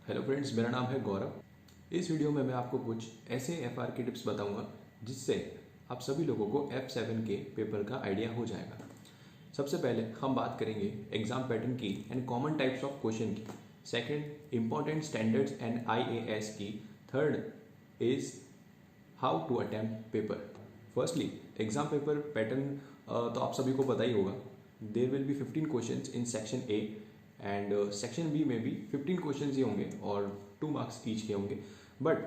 Hello friends, मेरा नाम है गौरव। इस वीडियो में मैं आपको कुछ ऐसे एफआर की टिप्स बताऊंगा जिससे आप सभी लोगों को F7 के पेपर का आइडिया हो जाएगा। सबसे पहले हम बात करेंगे एग्जाम पैटर्न की and common types of question की। Second, important standards and IAS की। Third is how to attempt paper. Firstly, exam paper pattern तो आप सभी को पता ही होगा। There will be 15 questions in section A and section B में भी 15 क्वेश्चंस ही होंगे और 2 मार्क्स ईच के होंगे। बट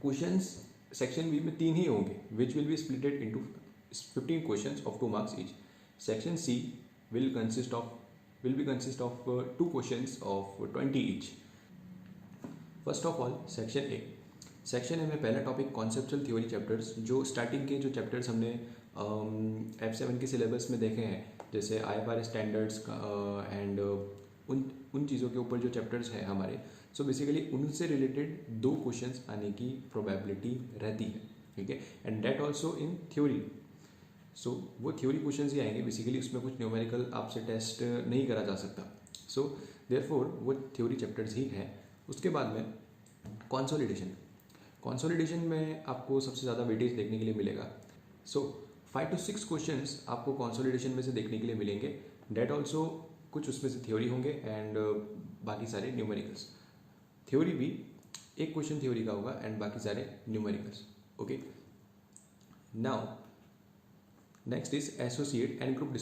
क्वेश्चंस सेक्शन बी में 3 ही होंगे which will be splitted into 15 questions of 2 marks each. Section C will consist of 2 questions of 20 each. First of all, section A में पहला टॉपिक कॉन्सेप्चुअल थ्योरी चैप्टर्स, जो starting के जो chapters हमने F7 के सिलेबस में देखे हैं, जैसे IFRS स्टैंडर्ड्स एंड उन चीज़ों के ऊपर जो चैप्टर्स हैं हमारे। सो बेसिकली उनसे रिलेटेड 2 क्वेश्चंस आने की प्रोबेबिलिटी रहती है, ठीक है, and that also in theory. So वो थ्योरी क्वेश्चंस ही आएंगे। बेसिकली उसमें कुछ न्यूमेरिकल आपसे टेस्ट नहीं करा जा सकता। सो देयरफॉर वो थ्योरी चैप्टर्स ही हैं। उसके बाद में कंसोलिडेशन में आपको सबसे ज़्यादा वेटेज देखने के लिए मिलेगा। सो 5 to 6 क्वेश्चंस आपको कंसोलिडेशन में से देखने के लिए मिलेंगे। डेट ऑल्सो कुछ उसमें से थ्योरी होंगे एंड बाकी सारे न्यूमेरिकल्स। थ्योरी भी एक क्वेश्चन थ्योरी का होगा एंड बाकी सारे numericals. Okay, now next is associate and group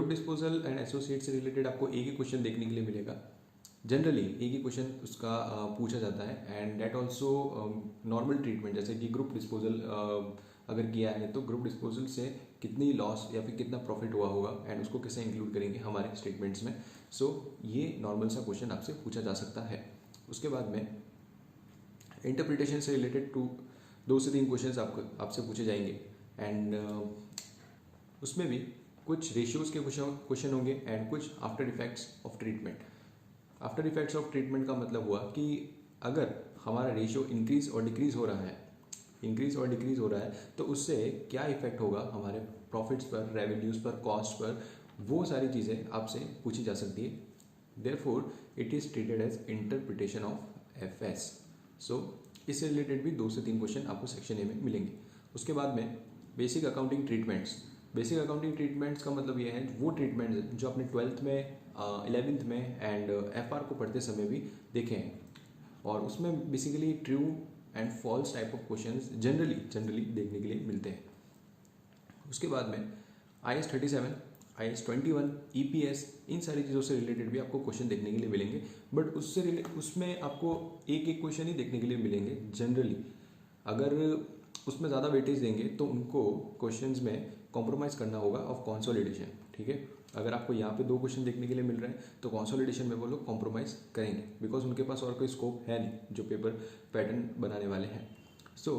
disposal and associate से रिलेटेड आपको एक ही क्वेश्चन देखने के लिए मिलेगा। जनरली एक ही क्वेश्चन उसका पूछा जाता है and that also normal treatment, जैसे कि ग्रुप डिस्पोजल अगर किया है तो ग्रुप डिस्पोजल से कितनी लॉस या फिर कितना प्रॉफिट हुआ होगा एंड उसको कैसे इंक्लूड करेंगे हमारे स्टेटमेंट्स में। सो ये नॉर्मल सा क्वेश्चन आपसे पूछा जा सकता है। उसके बाद में इंटरप्रिटेशन से रिलेटेड 2 से 3 क्वेश्चन आपसे पूछे जाएंगे एंड उसमें भी कुछ रेशियोज के क्वेश्चन होंगे एंड कुछ after effects of treatment. After effects of treatment का मतलब हुआ कि अगर हमारा रेशियो इंक्रीज और डिक्रीज हो रहा है तो उससे क्या इफेक्ट होगा हमारे प्रॉफिट्स पर, रेवेन्यूज़ पर, कॉस्ट पर, वो सारी चीज़ें आपसे पूछी जा सकती है। Therefore it is treated as interpretation of FS। So इससे रिलेटेड भी 2 से 3 क्वेश्चन आपको सेक्शन ए में मिलेंगे। उसके बाद में बेसिक अकाउंटिंग ट्रीटमेंट्स का मतलब ये है वो ट्रीटमेंट्स जो आपने 12th में, 11th में एंड FR को पढ़ते समय भी देखे हैं, और उसमें basically true and false type of questions generally देखने के लिए मिलते हैं। उसके बाद में IAS 37, IAS 21, EPS, इन सारी चीज़ों से रिलेटेड भी आपको क्वेश्चन देखने के लिए मिलेंगे। बट उसमें आपको एक क्वेश्चन ही देखने के लिए मिलेंगे जनरली। अगर उसमें ज़्यादा वेटेज देंगे तो उनको क्वेश्चंस में कॉम्प्रोमाइज़ करना होगा ऑफ कंसोलिडेशन, ठीक है। अगर आपको यहाँ पे 2 क्वेश्चन देखने के लिए मिल रहे हैं तो कंसोलिडेशन में वो लोग कॉम्प्रोमाइज़ करेंगे, बिकॉज उनके पास और कोई स्कोप है नहीं जो पेपर पैटर्न बनाने वाले हैं। सो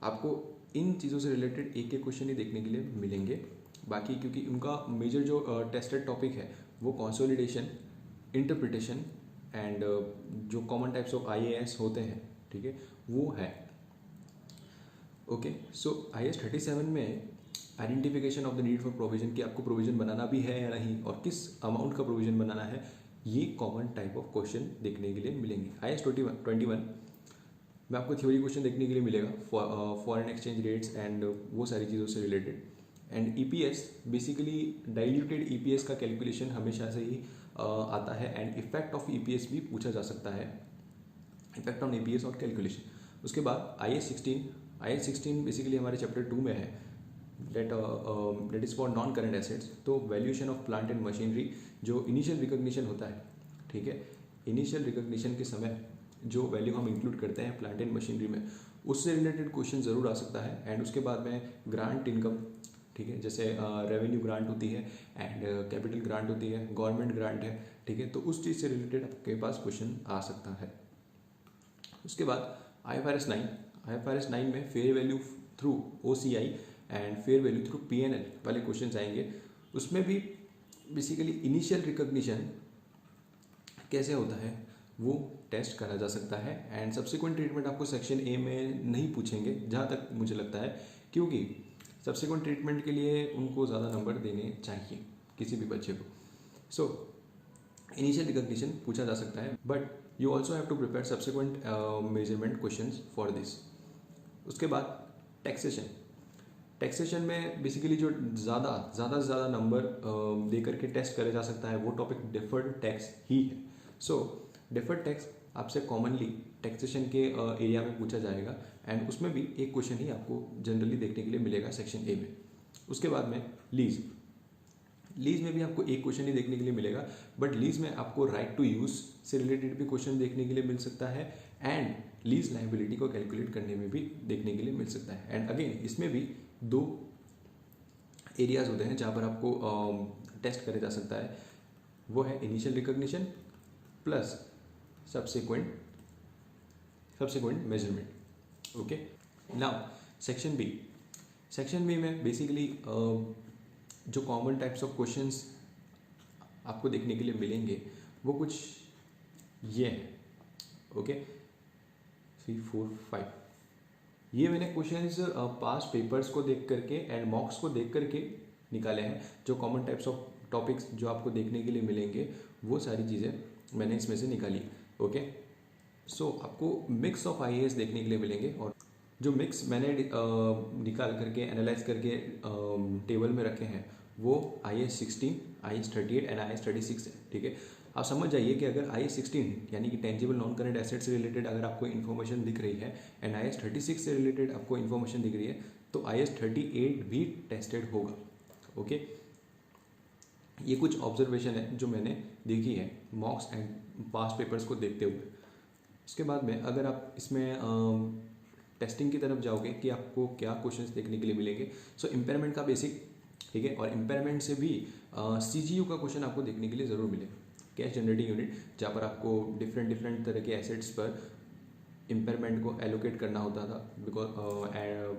आपको इन चीज़ों से रिलेटेड एक क्वेश्चन ही देखने के लिए मिलेंगे। बाकी क्योंकि उनका मेजर जो टेस्टेड टॉपिक है वो कंसोलिडेशन, इंटरप्रिटेशन एंड जो कॉमन टाइप्स ऑफ IAS होते हैं, ठीक है, वो है। ओके, सो IAS 37 में identification of the need for provision, कि आपको प्रोविजन बनाना भी है या नहीं और किस अमाउंट का प्रोविजन बनाना है, ये कॉमन टाइप ऑफ क्वेश्चन देखने के लिए मिलेंगे। IAS 21 में आपको थ्योरी क्वेश्चन देखने के लिए मिलेगा, फॉरेन एक्सचेंज रेट्स एंड वो सारी चीज़ों से related. And EPS basically diluted EPS का कैलकुलेशन हमेशा से ही आता है एंड इफेक्ट ऑफ EPS भी पूछा जा सकता है, इफेक्ट ऑन EPS और कैलकुलेशन। उसके बाद IAS 16 बेसिकली हमारे चैप्टर 2 में है, that is for non current assets. तो valuation of plant and machinery, जो इनिशियल रिकॉग्निशन होता है, ठीक है, इनिशियल रिकॉग्निशन के समय जो वैल्यू हम इंक्लूड करते हैं प्लांट एंड मशीनरी में, उससे रिलेटेड क्वेश्चन ज़रूर आ सकता है। एंड उसके बाद में ग्रांट इनकम, ठीक है, जैसे रेवेन्यू ग्रांट होती है एंड कैपिटल ग्रांट होती है, गवर्नमेंट ग्रांट है, ठीक है, तो उस चीज़ से रिलेटेड आपके पास क्वेश्चन आ सकता है। उसके बाद IFRS 9 में fair value through OCI and fair value through PNL वाले क्वेश्चंस आएंगे। उसमें भी बेसिकली इनिशियल रिकॉग्निशन कैसे होता है वो टेस्ट करा जा सकता है एंड सब्सिक्वेंट ट्रीटमेंट आपको सेक्शन ए में नहीं पूछेंगे जहाँ तक मुझे लगता है, क्योंकि सब्सिक्वेंट ट्रीटमेंट के लिए उनको ज़्यादा नंबर देने चाहिए किसी भी बच्चे को। सो इनिशियल रिकॉग्निशन पूछा जा सकता है, but you also have to prepare subsequent measurement questions for this. उसके बाद टैक्सेशन में बेसिकली जो ज़्यादा से ज़्यादा नंबर दे करके टेस्ट करा जा सकता है वो टॉपिक डिफर्ड टैक्स ही है। सो डिफर्ड टैक्स आपसे कॉमनली टैक्सेशन के एरिया में पूछा जाएगा, एंड उसमें भी एक क्वेश्चन ही आपको जनरली देखने के लिए मिलेगा सेक्शन ए में। उसके बाद में लीज में भी आपको एक क्वेश्चन ही देखने के लिए मिलेगा, बट लीज में आपको राइट टू यूज से रिलेटेड भी क्वेश्चन देखने के लिए मिल सकता है, एंड लीज लायबिलिटी को कैलकुलेट करने में भी देखने के लिए मिल सकता है। एंड अगेन इसमें भी दो एरियाज होते हैं जहाँ पर आपको टेस्ट करा जा सकता है, वो है initial recognition plus subsequent measurement. Okay, now section B में बेसिकली जो कॉमन टाइप्स ऑफ क्वेश्चंस आपको देखने के लिए मिलेंगे वो कुछ ये हैं। ओके, 3, 4, 5 ये मैंने क्वेश्चंस पास्ट पेपर्स को देख करके एंड मॉक्स को देख करके निकाले हैं। जो कॉमन टाइप्स ऑफ टॉपिक्स जो आपको देखने के लिए मिलेंगे वो सारी चीज़ें मैंने इसमें से निकाली। ओके, सो आपको मिक्स ऑफ आईएएस देखने के लिए मिलेंगे, और जो मिक्स मैंने निकाल करके एनालाइज करके टेबल में रखे हैं वो IAS 16, IAS 38 एंड IAS 36 है। ठीक है, आप समझ जाइए कि अगर IAS 16 यानी कि टेंजिबल नॉन करंट एसेट से रिलेटेड अगर आपको इन्फॉर्मेशन दिख रही है एंड IAS 36 से रिलेटेड आपको इन्फॉर्मेशन दिख रही है, तो IAS 38 भी टेस्टेड होगा। ओके, ये कुछ ऑब्जर्वेशन है जो मैंने देखी है मॉक्स एंड पास्ट पेपर्स को देखते हुए। उसके बाद में अगर आप इसमें टेस्टिंग की तरफ जाओगे कि आपको क्या क्वेश्चंस देखने के लिए मिलेंगे, सो इम्पेयरमेंट का बेसिक, ठीक है, और इम्पेयरमेंट से भी CGU का क्वेश्चन आपको देखने के लिए ज़रूर मिलेगा, कैश जनरेटिंग यूनिट, जहाँ पर आपको डिफरेंट तरह के एसेट्स पर इम्पेयरमेंट को एलोकेट करना होता था,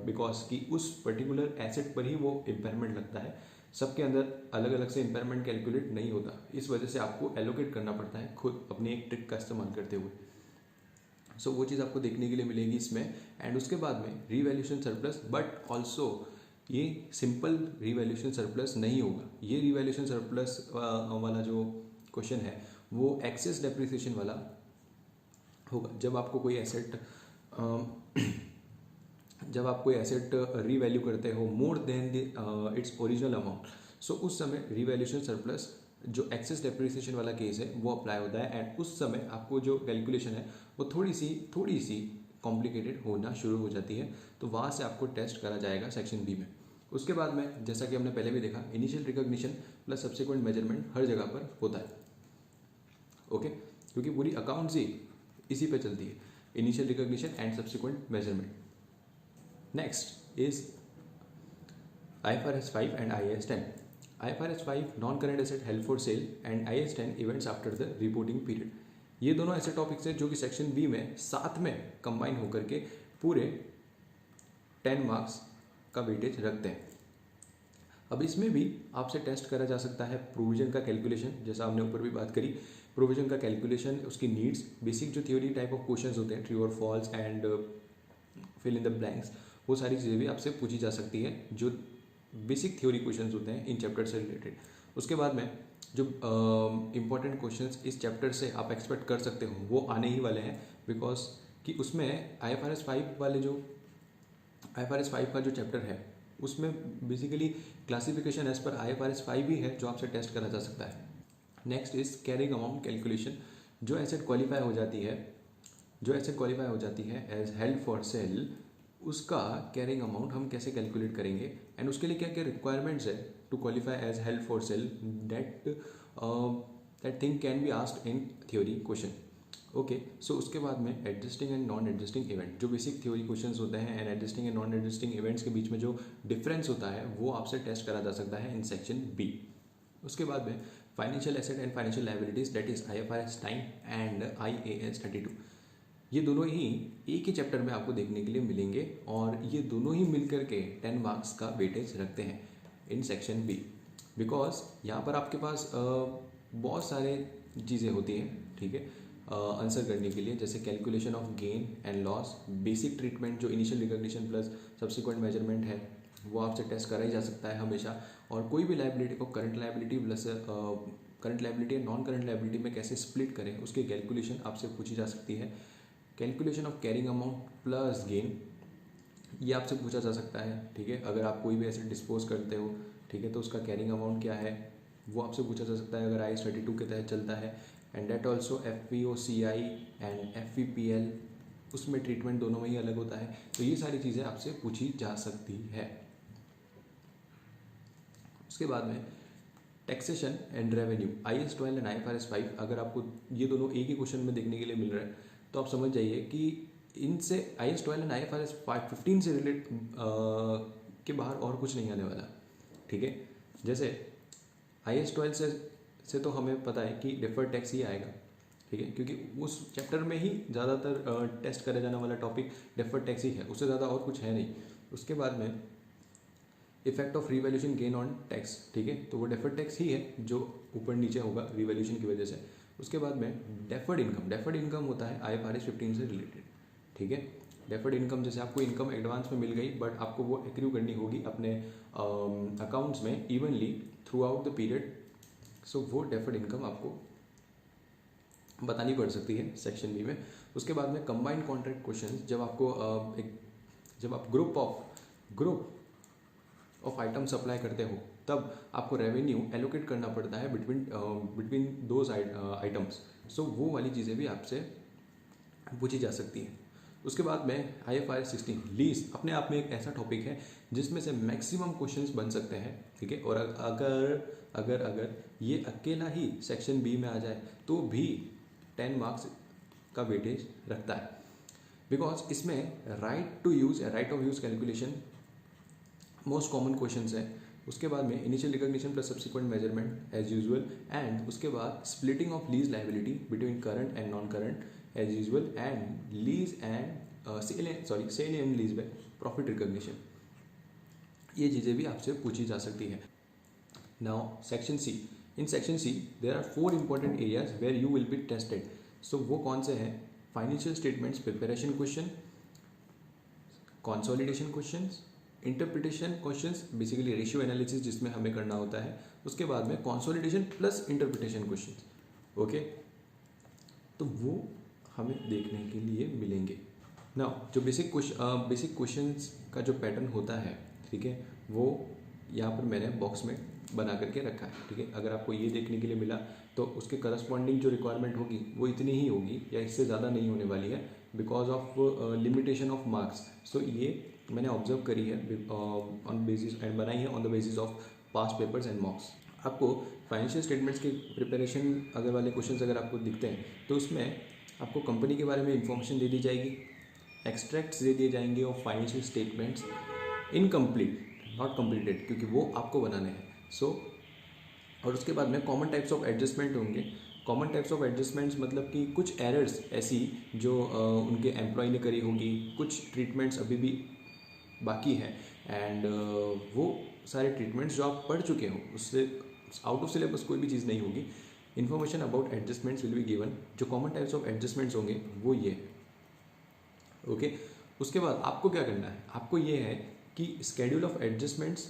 बिकॉज कि उस पर्टिकुलर एसेट पर ही वो इम्पेयरमेंट लगता है। सबके अंदर अलग अलग से इम्पेयरमेंट कैलकुलेट नहीं होता, इस वजह से आपको एलोकेट करना पड़ता है खुद अपनी एक ट्रिक का इस्तेमाल करते हुए। सो वो चीज़ आपको देखने के लिए मिलेगी इसमें। एंड उसके बाद में रीवैल्यूएशन सरप्लस, बट ऑल्सो ये सिंपल रीवैल्यूएशन सरप्लस नहीं होगा। ये रीवैल्यूएशन सरप्लस वाला जो क्वेश्चन है वो एक्सेस डेप्रिसिएशन वाला होगा। जब आपको कोई एसेट रीवैल्यू करते हो more than its original amount, so उस समय रीवैल्यूएशन सरप्लस जो एक्सेस डेप्रिसिएशन वाला केस है वो अप्लाई होता है, एंड उस समय आपको जो कैलकुलेशन है वो थोड़ी सी कॉम्प्लिकेटेड होना शुरू हो जाती है, तो वहाँ से आपको टेस्ट करा जाएगा सेक्शन बी में। उसके बाद में जैसा कि हमने पहले भी देखा, initial recognition plus subsequent measurement हर जगह पर होता है। ओके, क्योंकि पूरी अकाउंट्स ही इसी पे चलती है, initial recognition and subsequent measurement. Next is IFRS 5 and IAS 10। IFRS 5 non current asset held for cell and IAS 10 events after the reporting period. ये दोनों ऐसे टॉपिक्स हैं जो कि सेक्शन बी में साथ में कंबाइन होकर के पूरे 10 मार्क्स का वेटेज रखते हैं। अब इसमें भी आपसे टेस्ट करा जा सकता है प्रोविजन का कैलकुलेशन, जैसा हमने ऊपर भी बात करी, प्रोविजन का कैलकुलेशन, उसकी नीड्स, बेसिक जो थ्योरी टाइप ऑफ क्वेश्चंस होते हैं, ट्रू और false and fill in the blanks, वो सारी चीज़ें भी आपसे पूछी जा सकती है जो बेसिक थ्योरी क्वेश्चंस होते हैं इन चैप्टर से रिलेटेड। उसके बाद में जो इम्पोर्टेंट क्वेश्चंस इस चैप्टर से आप एक्सपेक्ट कर सकते हो वो आने ही वाले हैं, बिकॉज कि उसमें IFRS 5 का जो चैप्टर है उसमें बेसिकली क्लासिफिकेशन एज पर IFRS 5 ही है जो आपसे टेस्ट करा जा सकता है। Next is carrying amount calculation. जो एसेट क्वालिफाई हो जाती है एज हेल्ड फॉर सेल, उसका कैरिंग अमाउंट हम कैसे कैलकुलेट करेंगे, एंड उसके लिए क्या क्या रिक्वायरमेंट्स है to qualify as held for sale, that thing can be asked in theory question. Okay, so उसके बाद में adjusting and non adjusting event, जो बेसिक थ्योरी क्वेश्चंस होते हैं and adjusting and non adjusting events के बीच में जो डिफरेंस होता है वो आपसे टेस्ट करा जा सकता है इन सेक्शन बी। उसके बाद में financial asset and financial liabilities, that is IFRS 9 and IAS 32। ये दोनों ही एक ही चैप्टर में आपको देखने के लिए मिलेंगे, और ये दोनों ही मिलकर के 10 मार्क्स का वेटेज रखते हैं इन सेक्शन बी, बिकॉज यहाँ पर आपके पास बहुत सारे चीज़ें होती हैं, ठीक है, आंसर करने के लिए, जैसे calculation of gain and loss, basic treatment जो initial recognition plus subsequent measurement है वो आपसे टेस्ट करा ही जा सकता है हमेशा, और कोई भी लायबिलिटी को current liability plus current liability या नॉन करंट लायबिलिटी में कैसे स्प्लिट करें उसकी कैलकुलेशन आपसे पूछी जा सकती है। Calculation of carrying amount plus gain, ये आपसे पूछा जा सकता है, ठीक है। अगर आप कोई भी एसेट डिस्पोज करते हो, ठीक है, तो उसका कैरिंग अमाउंट क्या है वो आपसे पूछा जा सकता है अगर IAS 32 के तहत चलता है। And that also FVOCI and FVPL, उसमें ट्रीटमेंट दोनों में ही अलग होता है। तो ये सारी चीज़ें आपसे पूछी जा सकती है। उसके बाद में taxation and revenue, IAS 12 and IFRS 5, अगर आपको ये दोनों एक ही क्वेश्चन में देखने के लिए मिल रहा है तो आप समझ जाइए कि इनसे IAS 12 एंड IFRS 15 से रिलेट के बाहर और कुछ नहीं आने वाला, ठीक है। जैसे IAS 12 से तो हमें पता है कि डिफर्ड टैक्स ही आएगा, ठीक है, क्योंकि उस चैप्टर में ही ज़्यादातर टेस्ट करे जाने वाला टॉपिक डिफर्ड टैक्स ही है, उससे ज़्यादा और कुछ है नहीं। उसके बाद में effect of revaluation gain on tax, ठीक है, तो वो डेफर्ड टैक्स ही है जो ऊपर नीचे होगा रिवैल्यूएशन की वजह से। उसके बाद में डेफर्ड इनकम होता है IFRS 15 से रिलेटेड, ठीक है। डेफर्ड इनकम जैसे आपको इनकम एडवांस में मिल गई बट आपको वो एक्रू करनी होगी अपने अकाउंट्स में evenly throughout the period, so वो डेफर्ड इनकम आपको बतानी पड़ सकती है सेक्शन बी में। उसके बाद में कंबाइंड कॉन्ट्रैक्ट क्वेश्चन, जब आपको जब आप ग्रुप ऑफ आइटम सप्लाई करते हो तब आपको रेवेन्यू एलोकेट करना पड़ता है बिटवीन दोज आइटम्स, सो वो वाली चीज़ें भी आपसे पूछी जा सकती हैं। उसके बाद में IFRS 16 लीज अपने आप में एक ऐसा टॉपिक है जिसमें से मैक्सिमम क्वेश्चंस बन सकते हैं, ठीक है। और अगर ये अकेला ही सेक्शन बी में आ जाए तो भी 10 मार्क्स का वेटेज रखता है, बिकॉज इसमें right of use calculation most common questions है। उसके बाद में initial recognition plus subsequent measurement as usual, and उसके बाद splitting of lease liability between current and non current as usual, and lease and sale and lease by profit recognition, ये चीज़ें भी आपसे पूछी जा सकती है। Now section C, in section C there are 4 important areas where you will be tested. सो वो कौन से हैं? Financial statements preparation question, consolidation questions, interpretation questions, basically ratio analysis जिसमें हमें करना होता है। उसके बाद में consolidation plus interpretation questions, okay, तो वो हमें देखने के लिए मिलेंगे। नाउ जो बेसिक क्वेश्चंस का जो पैटर्न होता है, ठीक है, वो यहाँ पर मैंने बॉक्स में बना करके रखा है, ठीक है। अगर आपको ये देखने के लिए मिला तो उसके करस्पॉन्डिंग जो रिक्वायरमेंट होगी वो इतनी ही होगी या इससे ज़्यादा नहीं होने वाली है because of limitation of marks. So ये मैंने ऑब्जर्व करी है ऑन बेसिस एंड बनाई है on the basis of past papers and मॉक्स। आपको फाइनेंशियल स्टेटमेंट्स के प्रिपरेशन अगर वाले क्वेश्चंस अगर आपको दिखते हैं तो उसमें आपको कंपनी के बारे में इंफॉर्मेशन दे दी जाएगी, एक्सट्रैक्ट्स दे दिए जाएंगे of financial statements incomplete not completed, क्योंकि वो आपको बनाने हैं। और उसके बाद में कॉमन टाइप्स ऑफ एडजस्टमेंट होंगे। कॉमन टाइप्स ऑफ एडजस्टमेंट्स मतलब कि कुछ एरर्स ऐसी जो उनके एम्प्लॉय ने करी होगी, कुछ ट्रीटमेंट्स अभी भी बाकी हैं, एंड वो सारे ट्रीटमेंट्स जो आप पढ़ चुके हो उससे आउट ऑफ सिलेबस कोई भी चीज़ नहीं होगी। Information about adjustments will be given. जो कॉमन टाइप्स ऑफ एडजस्टमेंट्स होंगे वो ये, ओके। उसके बाद आपको क्या करना है, आपको ये है कि स्केड्यूल ऑफ एडजस्टमेंट्स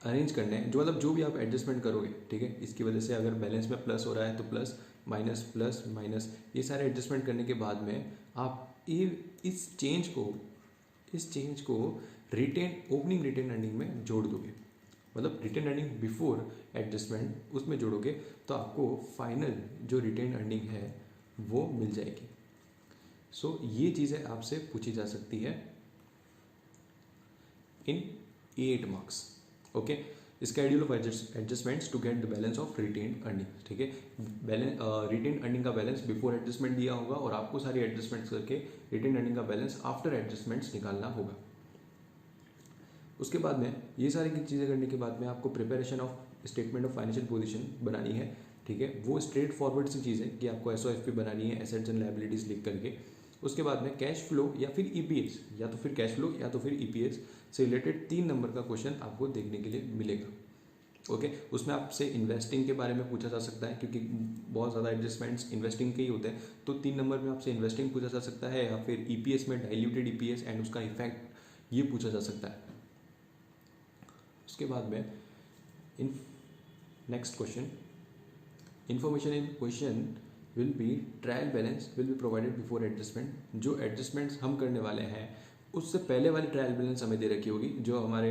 अरेंज करने हैं, जो मतलब जो भी आप एडजस्टमेंट करोगे, ठीक है, इसकी वजह से अगर बैलेंस में प्लस हो रहा है तो प्लस माइनस ये सारे एडजस्टमेंट करने के बाद में आप इस चेंज को ओपनिंग रिटेन अर्निंग में जोड़ दोगे, मतलब रिटेन अर्निंग बिफोर एडजस्टमेंट उसमें जोड़ोगे तो आपको फाइनल जो रिटेन अर्निंग है वो मिल जाएगी। सो ये चीज़ें आपसे पूछी जा सकती है in 8 marks, okay. Schedule of adjustments to get the balance of retained earning, ठीक है। रिटेन अर्निंग का बैलेंस बिफोर एडजस्टमेंट दिया होगा और आपको सारी एडजस्टमेंट्स करके रिटेन अर्निंग का बैलेंस आफ्टर एडजस्टमेंट्स निकालना होगा। उसके बाद में ये सारी चीज़ें करने के बाद में आपको preparation of statement of financial position बनानी है, ठीक है। वो स्ट्रेट फॉरवर्ड सी चीज़ है कि आपको SOFP बनानी है, एसेट्स एंड लायबिलिटीज लिख करके। उसके बाद में कैश फ्लो या फिर EPS, या तो फिर कैश फ्लो या तो फिर EPS से रिलेटेड 3 नंबर का क्वेश्चन आपको देखने के लिए मिलेगा, ओके। उसमें आपसे इन्वेस्टिंग के बारे में पूछा जा सकता है क्योंकि बहुत ज़्यादा एडजस्टमेंट्स इन्वेस्टिंग के ही होते हैं, तो 3 नंबर में आपसे इन्वेस्टिंग पूछा जा सकता है या फिर EPS में डाइल्यूटेड EPS एंड उसका इफेक्ट ये पूछा जा सकता है। उसके बाद में in next question information in question will be trial balance will be provided before adjustment. जो एडजस्टमेंट्स हम करने वाले हैं उससे पहले वाली ट्रायल बैलेंस हमें दे रखी होगी। जो हमारे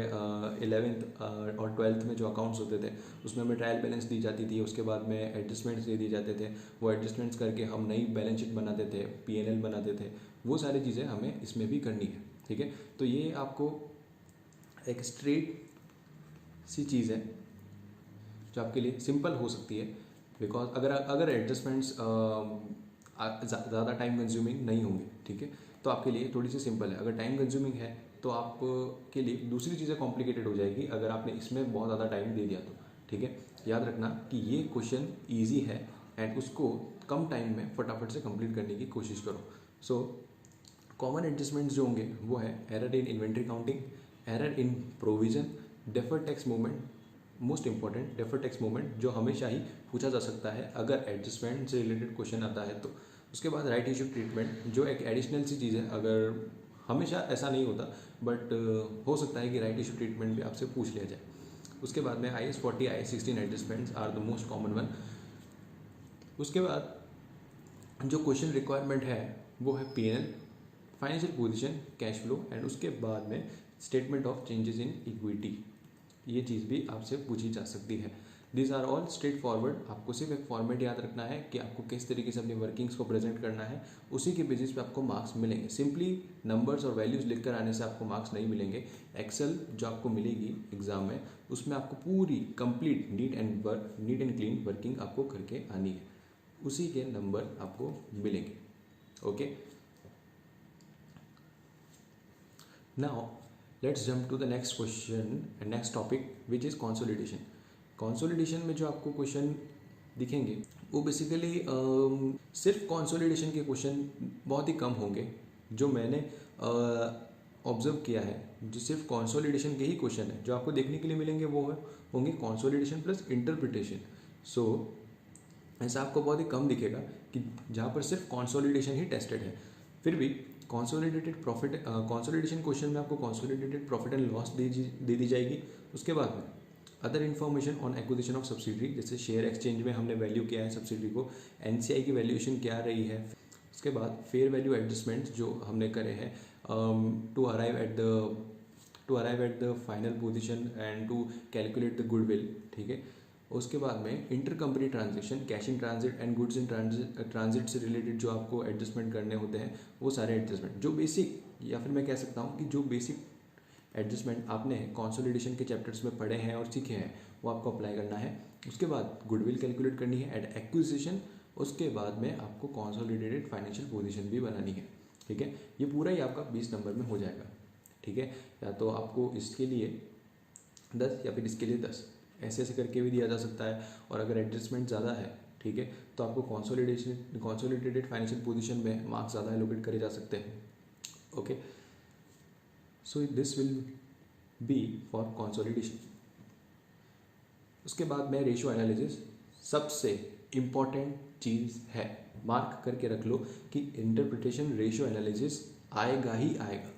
11th और 12th में जो अकाउंट्स होते थे उसमें हमें ट्रायल बैलेंस दी जाती थी, उसके बाद में एडजस्टमेंट्स दे दिए जाते थे। वो एडजस्टमेंट्स करके हम नई बैलेंस शीट बनाते थे, P&L बनाते थे। वो सारी चीज़ें हमें इसमें भी करनी है, ठीक है। तो ये आपको एक स्ट्रेट सी चीज़ है जो आपके लिए सिंपल हो सकती है, बिकॉज अगर एडजस्टमेंट्स ज़्यादा टाइम कंज्यूमिंग नहीं होंगे, ठीक है, तो आपके लिए थोड़ी सी सिंपल है। अगर टाइम कंज्यूमिंग है तो आपके लिए दूसरी चीज़ें कॉम्प्लिकेटेड हो जाएगी अगर आपने इसमें बहुत ज़्यादा टाइम दे दिया तो, ठीक है। याद रखना कि ये क्वेश्चन ईजी है एंड उसको कम टाइम में फटाफट से कंप्लीट करने की कोशिश करो। सो कॉमन एडजस्टमेंट्स जो होंगे वो है error in inventory counting, error in provision, deferred tax movement, most important deferred tax movement जो हमेशा ही पूछा जा सकता है अगर एडजस्टमेंट से रिलेटेड क्वेश्चन आता है तो। उसके बाद राइट इशू ट्रीटमेंट जो एक एडिशनल सी चीज़ है, अगर हमेशा ऐसा नहीं होता बट हो सकता है कि राइट इशू ट्रीटमेंट भी आपसे पूछ लिया जाए। उसके बाद में IAS 40, IAS 16 adjustments are the most common one. उसके बाद जो क्वेश्चन रिक्वायरमेंट है वो है P&L, financial position, cash flow and उसके बाद में statement of changes in equity. ये चीज़ भी आपसे पूछी जा सकती है। This are all straight forward. आपको सिर्फ एक फॉर्मेट याद रखना है कि आपको किस तरीके से अपनी वर्किंग्स को प्रेजेंट करना है, उसी के बेसिस पे आपको मार्क्स मिलेंगे। सिंपली नंबर्स और वैल्यूज़ लिख कर आने से आपको मार्क्स नहीं मिलेंगे। एक्सेल जो आपको मिलेगी एग्जाम में उसमें आपको पूरी complete neat and clean working आपको करके आनी है, उसी के नंबर आपको मिलेंगे। Okay, now let's jump to the next question and next topic which is consolidation. Consolidation में जो आपको क्वेश्चन दिखेंगे वो बेसिकली सिर्फ कंसोलिडेशन के क्वेश्चन बहुत ही कम होंगे। जो मैंने ऑब्जर्व किया है जो सिर्फ कंसोलिडेशन के ही क्वेश्चन है जो आपको देखने के लिए मिलेंगे वो होंगे कंसोलिडेशन प्लस इंटरप्रिटेशन। सो ऐसा आपको बहुत ही कम दिखेगा कि जहाँ पर सिर्फ कंसोलिडेशन ही टेस्टेड है। फिर भी कंसोलिडेशन क्वेश्चन में आपको कंसोलिडेटेड प्रॉफिट एंड लॉस दे दी जाएगी। उसके बाद में other information on acquisition of subsidiary, जैसे शेयर एक्सचेंज में हमने वैल्यू किया है सब्सिडरी को, NCI की वैल्यूएशन क्या रही है। उसके बाद फेयर वैल्यू एडजस्टमेंट्स जो हमने करे हैं to arrive at the final position and to calculate the goodwill, ठीक है। उसके बाद में inter company transaction, cash in transit and goods in transit से रिलेटेड जो आपको एडजस्टमेंट करने होते हैं वो सारे एडजस्टमेंट जो बेसिक, या फिर मैं कह सकता हूँ कि जो बेसिक एडजस्टमेंट आपने कंसोलिडेशन के चैप्टर्स में पढ़े हैं और सीखे हैं वो आपको अप्लाई करना है। उसके बाद गुडविल कैलकुलेट करनी है एट एक्विजिशन। उसके बाद में आपको कंसोलिडेटेड फाइनेंशियल पोजीशन भी बनानी है, ठीक है। ये पूरा ही आपका 20 नंबर में हो जाएगा, ठीक है। या तो आपको इसके लिए 10 या फिर इसके लिए 10 ऐसे करके भी दिया जा सकता है। और अगर एडजस्टमेंट ज़्यादा है, ठीक है, तो आपको कंसोलिडेटेड फाइनेंशियल पोजीशन में मार्क्स ज़्यादा एलोकेट करे जा सकते हैं। Okay, so this will be for consolidation. उसके बाद में रेशियो एनालिसिस सबसे इम्पॉर्टेंट चीज़ है, मार्क करके रख लो कि इंटरप्रिटेशन रेशियो एनालिसिस आएगा ही आएगा,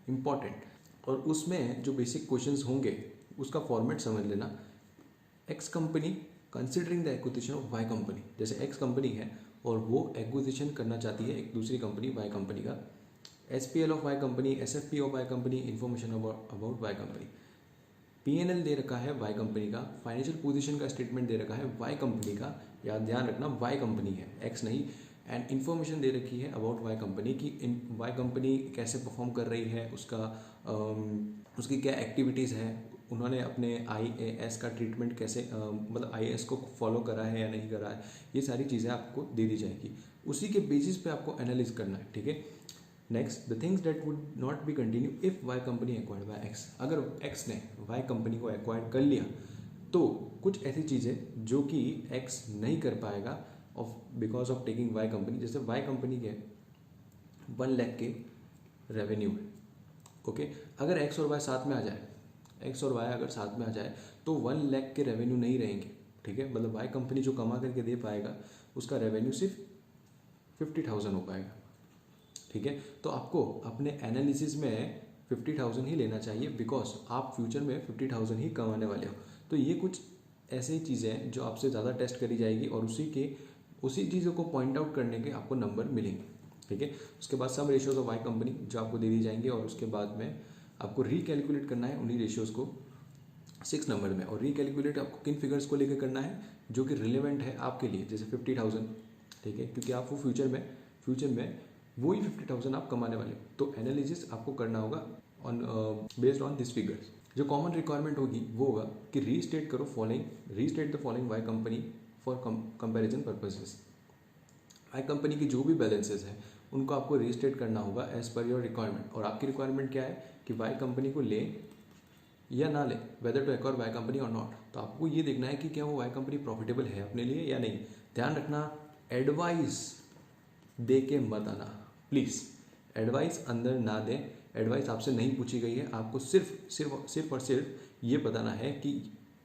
इम्पॉर्टेंट। और उसमें जो बेसिक क्वेश्चंस होंगे उसका फॉर्मेट समझ लेना। X company considering the acquisition of Y company, जैसे एक्स कंपनी है और वो एक्विजिशन करना चाहती है एक दूसरी कंपनी वाई कंपनी का। SPL of Y company, SFP of Y company, information about Y company. P&L दे रखा है वाई कंपनी का, फाइनेंशियल पोजीशन का स्टेटमेंट दे रखा है वाई कंपनी का, या ध्यान रखना वाई कंपनी है एक्स नहीं। एंड इन्फॉर्मेशन दे रखी है अबाउट वाई कंपनी की वाई कंपनी कैसे परफॉर्म कर रही है, उसकी क्या एक्टिविटीज़ है, उन्होंने अपने IAS का ट्रीटमेंट कैसे मतलब IAS को फॉलो करा है या नहीं करा है, ये सारी चीज़ें आपको दे दी जाएगी। उसी के बेसिस पे आपको एनालिज करना है, ठीक है। Next, the things that would not be continue if Y company acquired by X. अगर एक्स ने वाई कंपनी को एक्वायर कर लिया तो कुछ ऐसी चीज़ें जो कि एक्स नहीं कर पाएगा because of taking Y company. जैसे वाई कंपनी के 1 लाख के रेवेन्यू है, ओके। अगर एक्स और वाई साथ में आ जाए, एक्स और वाई अगर साथ में आ जाए तो 1 लाख के रेवेन्यू नहीं रहेंगे, ठीक है। मतलब वाई कंपनी जो कमा करके दे पाएगा उसका रेवेन्यू सिर्फ 50,000 हो पाएगा, ठीक है। तो आपको अपने एनालिसिस में 50,000 ही लेना चाहिए बिकॉज आप फ्यूचर में 50,000 ही कमाने वाले हो। तो ये कुछ ऐसी चीज़ें हैं जो आपसे ज़्यादा टेस्ट करी जाएगी और उसी चीज़ों को पॉइंट आउट करने के आपको नंबर मिलेंगे, ठीक है। उसके बाद सम रेशियोज ऑफ वाई कंपनी जो आपको दे दी जाएंगे और उसके बाद में आपको रिकैलकुलेट करना है उन्हीं रेशियोज को 6 नंबर में। और रिकैलकुलेट आपको किन फिगर्स को लेकर करना है जो कि रिलेवेंट है आपके लिए, जैसे 50,000, ठीक है, क्योंकि आप वो फ्यूचर में वही 50,000 आप कमाने वाले हो। तो एनालिसिस आपको करना होगा on based on this figures. जो कॉमन रिक्वायरमेंट होगी वो होगा कि restate the following Y company for comparison purposes. Y company की जो भी बैलेंसेस हैं उनको आपको रीस्टेट करना होगा एज पर योर रिक्वायरमेंट। और आपकी रिक्वायरमेंट क्या है कि वाई कंपनी को ले या ना ले, whether to acquire Y company और नॉट। तो आपको ये देखना है कि क्या वो वाई कंपनी प्रॉफिटेबल है अपने लिए या नहीं। ध्यान रखना, एडवाइस दे के मत आना प्लीज़, एडवाइस अंदर ना दें। एडवाइस आपसे नहीं पूछी गई है, आपको सिर्फ और सिर्फ ये बताना है कि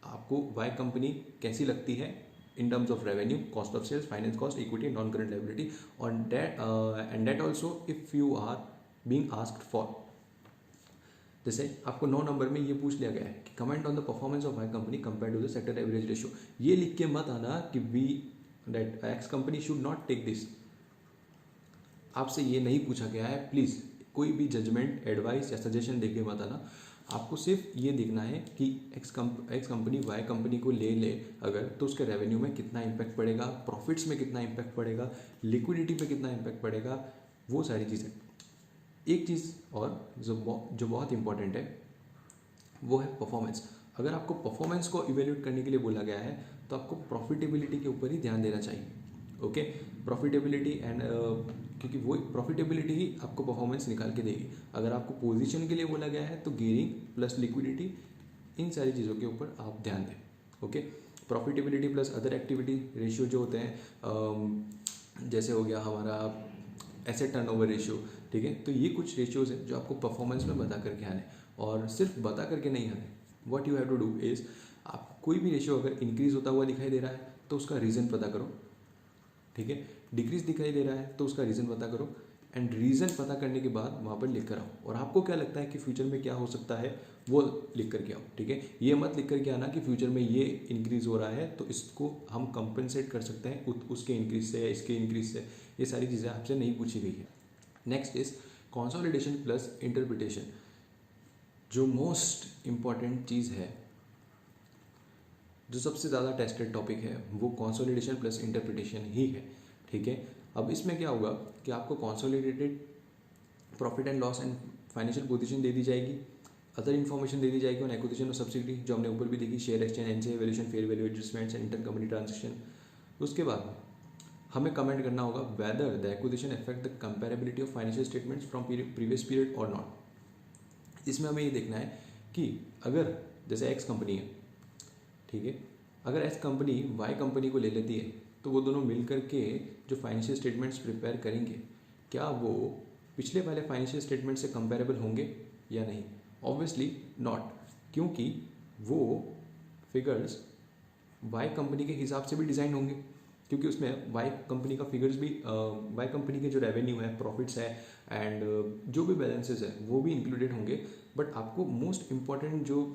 आपको वाई कंपनी कैसी लगती है in terms of revenue, cost of sales, finance cost, equity, non current liability और and that also if you are being asked for. जैसे आपको 9 नंबर में ये पूछ लिया गया है कि comment on the performance of Y company compare to the sector average ratio. ये लिख के मत आना कि that X company should not take this. आपसे ये नहीं पूछा गया है, प्लीज़ कोई भी जजमेंट, एडवाइस या सजेशन देके मत आना। आपको सिर्फ ये देखना है कि एक्स कंपनी वाई कंपनी को ले अगर, तो उसके रेवेन्यू में कितना इम्पैक्ट पड़ेगा, प्रॉफिट्स में कितना इम्पैक्ट पड़ेगा, लिक्विडिटी पे कितना इम्पैक्ट पड़ेगा, वो सारी चीज़ें। एक चीज़ और जो बहुत इंपॉर्टेंट है वो है परफॉर्मेंस। अगर आपको परफॉर्मेंस को इवेल्यूएट करने के लिए बोला गया है तो आपको प्रॉफिटेबिलिटी के ऊपर ही ध्यान देना चाहिए, ओके। प्रॉफिटेबिलिटी एंड क्योंकि वो प्रॉफिटेबिलिटी ही आपको परफॉर्मेंस निकाल के देगी। अगर आपको पोजीशन के लिए बोला गया है तो गेयरिंग प्लस लिक्विडिटी, इन सारी चीज़ों के ऊपर आप ध्यान दें, okay. Profitability plus other activity ratio जो होते हैं, जैसे हो गया हमारा एसेट टर्नओवर रेशियो, ठीक है। तो ये कुछ रेशियोज़ हैं जो आपको परफॉर्मेंस में बता करके आने, और सिर्फ बता करके नहीं आने। What you have to do is, आप कोई भी रेशियो अगर इंक्रीज होता हुआ दिखाई दे रहा है तो उसका रीज़न पता करो, ठीक है। डिक्रीज दिखाई दे रहा है तो उसका रीज़न पता करो, एंड रीज़न पता करने के बाद वहाँ पर लिख कर आओ। और आपको क्या लगता है कि फ्यूचर में क्या हो सकता है वो लिख करके आओ, ठीक है। ये मत लिख करके आना कि फ्यूचर में ये इंक्रीज़ हो रहा है तो इसको हम कंपनसेट कर सकते हैं उसके इंक्रीज से या इसके इंक्रीज से। ये सारी चीज़ें आपसे नहीं पूछी गई है। Next is consolidation plus interpretation. जो मोस्ट इम्पॉर्टेंट चीज़ है, जो सबसे ज़्यादा टेस्टेड टॉपिक है, वो कंसोलिडेशन प्लस इंटरप्रिटेशन ही है, ठीक है। अब इसमें क्या होगा कि आपको consolidated profit and loss and financial position दे दी जाएगी, अदर इन्फॉर्मेशन दे दी जाएगी ऑन एक्विजिशन और सब्सिडी जो हमने ऊपर भी देखी, share exchange, NCA valuation, fair value adjustments and inter company transaction. उसके बाद हमें कमेंट करना होगा whether the acquisition affect the comparability of financial statements from previous period और नॉट। इसमें हमें ये देखना है कि अगर जैसे एक्स कंपनी है, ठीक है, अगर एक्स कंपनी वाई कंपनी को ले लेती है तो वो दोनों मिल करके जो फाइनेंशियल स्टेटमेंट्स प्रिपेयर करेंगे, क्या वो पिछले वाले फाइनेंशियल स्टेटमेंट से कंपेरेबल होंगे या नहीं? ऑब्वियसली नॉट, क्योंकि वो फिगर्स वाई कंपनी के हिसाब से भी डिज़ाइन होंगे, क्योंकि उसमें वाई कंपनी का फिगर्स भी, वाई कंपनी के जो रेवेन्यू है, प्रॉफिट्स है एंड जो भी बैलेंसेस है वो भी इंक्लूडेड होंगे। बट आपको मोस्ट इम्पॉर्टेंट जो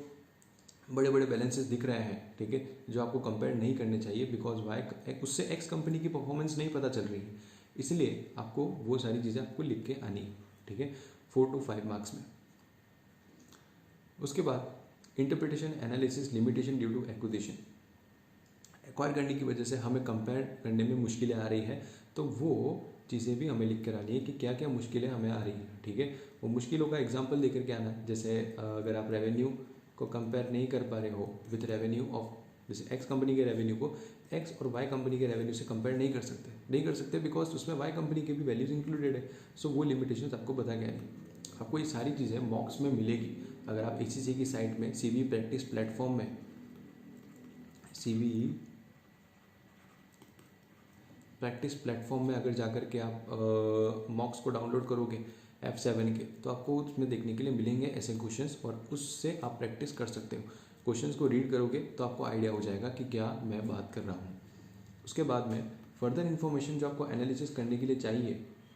बड़े बड़े बैलेंसेस दिख रहे हैं, ठीक है, जो आपको कंपेयर नहीं करने चाहिए, बिकॉज वाई उससे एक्स कंपनी की परफॉर्मेंस नहीं पता चल रही है, इसलिए आपको वो सारी चीज़ें आपको लिख के आनी है, ठीक है, 4 to 5 मार्क्स में। उसके बाद interpretation, analysis, limitation due to acquisition. Acquire करने की वजह से हमें कंपेयर करने में मुश्किलें आ रही है, तो वो चीज़ें भी हमें लिख कर आनी है कि क्या क्या मुश्किलें हमें आ रही हैं, ठीक है। वो मुश्किलों का एग्जांपल देकर के आना है, जैसे अगर आप रेवेन्यू को कंपेयर नहीं कर पा रहे हो विथ रेवेन्यू ऑफ, जैसे एक्स कंपनी के रेवेन्यू को एक्स और वाई कंपनी के रेवेन्यू से कंपेयर नहीं कर सकते बिकॉज उसमें वाई कंपनी के भी वैल्यूज इंक्लूडेड है। सो वो लिमिटेशन आपको बता गया नहीं। आपको ये सारी चीज़ें मॉक्स में मिलेगी अगर आप ACC की साइट में CV प्रैक्टिस प्लेटफॉर्म में, CV प्रैक्टिस प्लेटफॉर्म में अगर जाकर के आप मॉक्स को डाउनलोड करोगे F7 के, तो आपको उसमें देखने के लिए मिलेंगे ऐसे क्वेश्चंस, और उससे आप प्रैक्टिस कर सकते हो। क्वेश्चंस को रीड करोगे तो आपको आइडिया हो जाएगा कि क्या मैं बात कर रहा हूँ। उसके बाद में फर्दर इन्फॉर्मेशन जो आपको एनालिसिस करने के लिए चाहिए,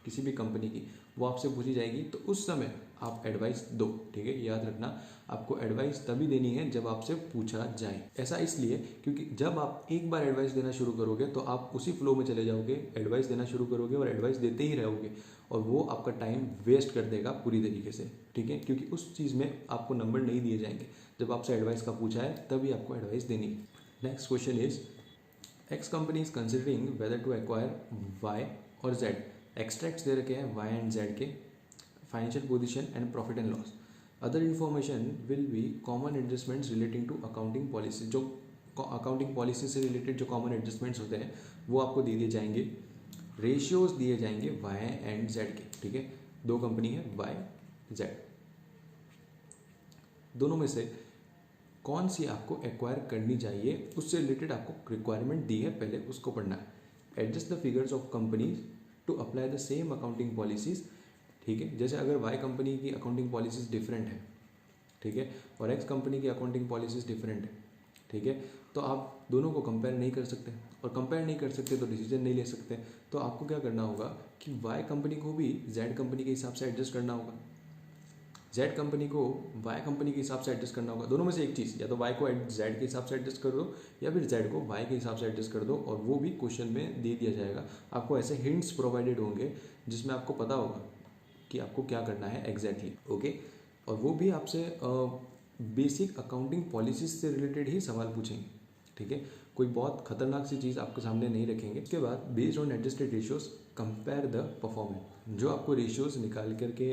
किसी भी कंपनी की, वो आपसे पूछी जाएगी, तो उस समय आप एडवाइस दो। ठीक है, याद रखना, आपको एडवाइस तभी देनी है जब आपसे पूछा जाए। ऐसा इसलिए क्योंकि जब आप एक बार एडवाइस देना शुरू करोगे तो आप उसी फ्लो में चले जाओगे, एडवाइस देना शुरू करोगे और एडवाइस देते ही रहोगे, और वो आपका टाइम वेस्ट कर देगा पूरी तरीके से। ठीक है, क्योंकि उस चीज़ में आपको नंबर नहीं दिए जाएंगे। जब आपसे एडवाइस का पूछा है तभी आपको एडवाइस देनी है। Next question is, X company is considering whether to acquire Y और जेड। एक्सट्रैक्ट्स दे रखे हैं वाई एंड जेड के, financial position and profit and loss. Other information will be common adjustments relating to accounting policy. जो accounting policy से related जो common adjustments होते हैं वो आपको दे दिए जाएंगे। रेशियोज दिए जाएंगे वाई एंड जेड के। ठीक है, दो कंपनी है वाई जेड, दोनों में से कौन सी आपको एक्वायर करनी चाहिए, उससे रिलेटेड आपको रिक्वायरमेंट दी है, पहले उसको पढ़ना है। Adjust the figures of companies to apply the same accounting policies. ठीक है, जैसे अगर वाई कंपनी की अकाउंटिंग पॉलिसीज डिफरेंट है, ठीक है, और एक्स कंपनी की अकाउंटिंग पॉलिसीज डिफरेंट है, ठीक है, तो आप दोनों को कंपेयर नहीं कर सकते, और कंपेयर नहीं कर सकते तो डिसीजन नहीं ले सकते। तो आपको क्या करना होगा कि वाई कंपनी को भी जेड कंपनी के हिसाब से एडजस्ट करना होगा, जेड कंपनी को वाई कंपनी के हिसाब से एडजस्ट करना होगा। दोनों में से एक चीज़, या तो वाई को जेड के हिसाब से एडजस्ट कर दो, या फिर जेड को वाई के हिसाब से एडजस्ट कर दो, और वो भी क्वेश्चन में दे दिया जाएगा। आपको ऐसे हिंट्स प्रोवाइडेड होंगे जिसमें आपको पता होगा कि आपको क्या करना है एग्जैक्टली। ओके, और वो भी आपसे बेसिक अकाउंटिंग पॉलिसीज से रिलेटेड ही सवाल पूछेंगे। ठीक है, कोई बहुत खतरनाक सी चीज़ आपके सामने नहीं रखेंगे। उसके बाद based on adjusted ratios compare the performance. जो आपको रेशियोज निकाल करके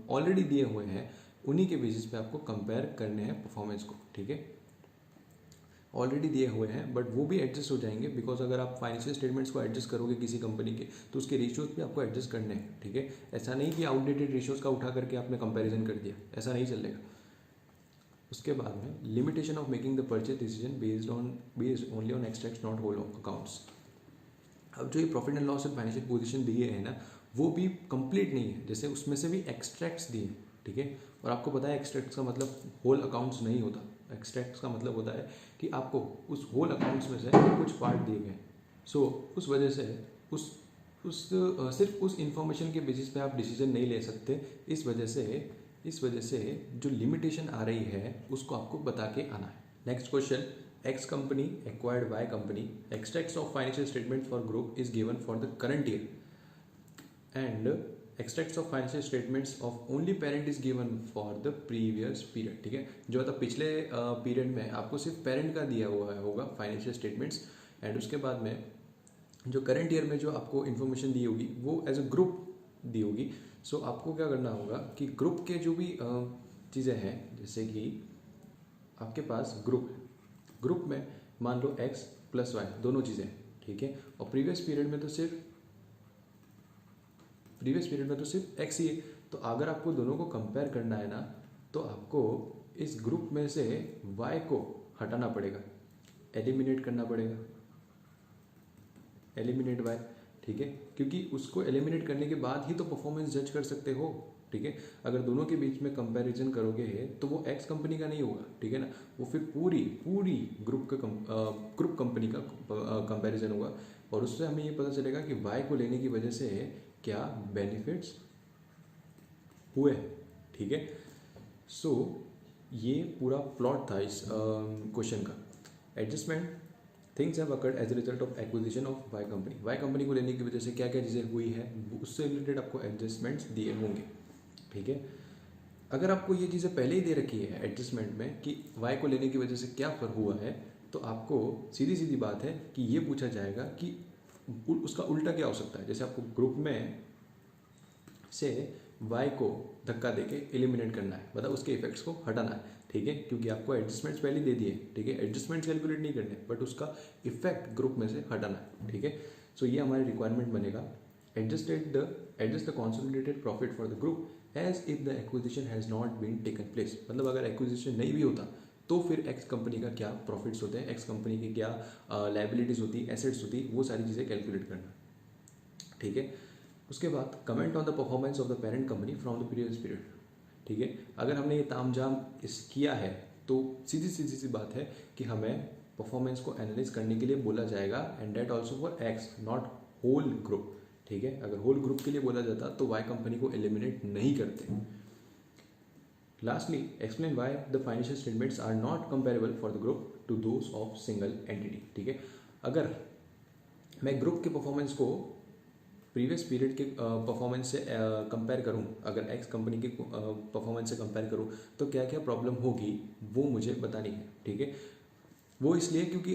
ऑलरेडी दिए हुए हैं उन्हीं के बेसिस पे आपको कंपेयर करने हैं परफॉर्मेंस को। ठीक है, ऑलरेडी दिए हुए हैं बट वो भी एडजस्ट हो जाएंगे, बिकॉज अगर आप फाइनेंशियल स्टेटमेंट्स को एडजस्ट करोगे किसी कंपनी के तो उसके रेशियोज भी आपको एडजस्ट करने हैं। ठीक है, ऐसा नहीं कि आउटडेटेड रेशियोज का उठा करके आपने कंपैरिजन कर दिया, ऐसा नहीं चलेगा। उसके बाद में limitation of making the purchase decision based only on extracts not whole accounts. अब जो ये profit and loss and financial position दिए हैं ना, वो भी कंप्लीट नहीं है, जैसे उसमें से भी एक्सट्रैक्ट्स दिए। ठीक है, और आपको पता है एक्सट्रैक्ट्स का मतलब होल अकाउंट्स नहीं होता। एक्सट्रैक्ट्स का मतलब होता है कि आपको उस होल अकाउंट्स में से कुछ पार्ट दिए गए, सो उस वजह से सिर्फ उस इंफॉर्मेशन के बेसिस पे आप डिसीजन नहीं ले सकते। इस वजह से जो लिमिटेशन आ रही है उसको आपको बता के आना है। Next question, X company acquired Y company, extracts of financial statement for group is given for the current year and extracts of financial statements of only parent is given for the previous period. ठीक है, जो मतलब पिछले period में आपको सिर्फ parent का दिया हुआ होगा फाइनेंशियल स्टेटमेंट्स, एंड उसके बाद में जो करंट ईयर में जो आपको इन्फॉर्मेशन दी होगी वो एज अ ग्रुप दी होगी। सो आपको क्या करना होगा कि ग्रुप के जो भी चीज़ें हैं, जैसे कि आपके पास ग्रुप में मान लो एक्स प्लस वाई दोनों चीज़ें, ठीक है, और प्रीवियस पीरियड में तो सिर्फ एक्स ही है। तो अगर आपको दोनों को कंपेयर करना है ना, तो आपको इस ग्रुप में से वाई को हटाना पड़ेगा, एलिमिनेट करना पड़ेगा, एलिमिनेट वाई। ठीक है, क्योंकि उसको एलिमिनेट करने के बाद ही तो परफॉर्मेंस जज कर सकते हो। ठीक है, अगर दोनों के बीच में कंपैरिजन करोगे तो वो एक्स कंपनी का नहीं होगा। ठीक है ना, वो फिर पूरी ग्रुप कंपनी का कंपैरिजन होगा, और उससे हमें ये पता चलेगा कि वाई को लेने की वजह से क्या बेनिफिट्स हुए। ठीक है, सो ये पूरा प्लॉट था इस क्वेश्चन का। Adjustment, things have occurred as a result of acquisition of Y company. Y company को लेने की वजह से क्या क्या चीज़ें हुई है उससे रिलेटेड आपको एडजस्टमेंट्स दिए होंगे। ठीक है, अगर आपको ये चीज़ें पहले ही दे रखी है एडजस्टमेंट में कि वाई को लेने की वजह से क्या फर्क हुआ है, तो आपको सीधी बात है कि ये पूछा जाएगा कि उसका उल्टा क्या हो सकता है। जैसे आपको ग्रुप में से वाई को धक्का देके एलिमिनेट करना है, मतलब उसके इफेक्ट्स को हटाना है। ठीक है, क्योंकि आपको एडजस्टमेंट्स पहले दे दिए। ठीक है, एडजस्टमेंट्स कैलकुलेट नहीं करने, बट उसका इफेक्ट ग्रुप में से हटाना है। ठीक है, सो ये हमारी रिक्वायरमेंट बनेगा। Adjust the consolidated profit for the group as if the acquisition has not been taken place. मतलब अगर एक्विजिशन नहीं भी होता तो फिर एक्स कंपनी का क्या प्रॉफिट्स होते हैं, एक्स कंपनी की क्या लाइबिलिटीज़ होती, एसेट्स होती, वो सारी चीज़ें कैलकुलेट करना। ठीक है, उसके बाद comment on the performance of the parent company from the previous period. ठीक है, अगर हमने ये तामझाम किया है तो सीधी सी बात है कि हमें परफॉर्मेंस को एनालाइज करने के लिए बोला जाएगा, and that also for X not whole group. ठीक है। अगर होल ग्रुप के लिए बोला जाता तो वाई कंपनी को एलिमिनेट नहीं करते। Lastly explain why the financial statements are not comparable for the group to those of single entity. ठीक है, अगर मैं ग्रुप के परफॉर्मेंस को प्रीवियस पीरियड के परफॉर्मेंस से कंपेयर करूं, अगर एक्स कंपनी के परफॉर्मेंस से कंपेयर करूं तो क्या क्या प्रॉब्लम होगी वो मुझे बतानी है। ठीक है, वो इसलिए क्योंकि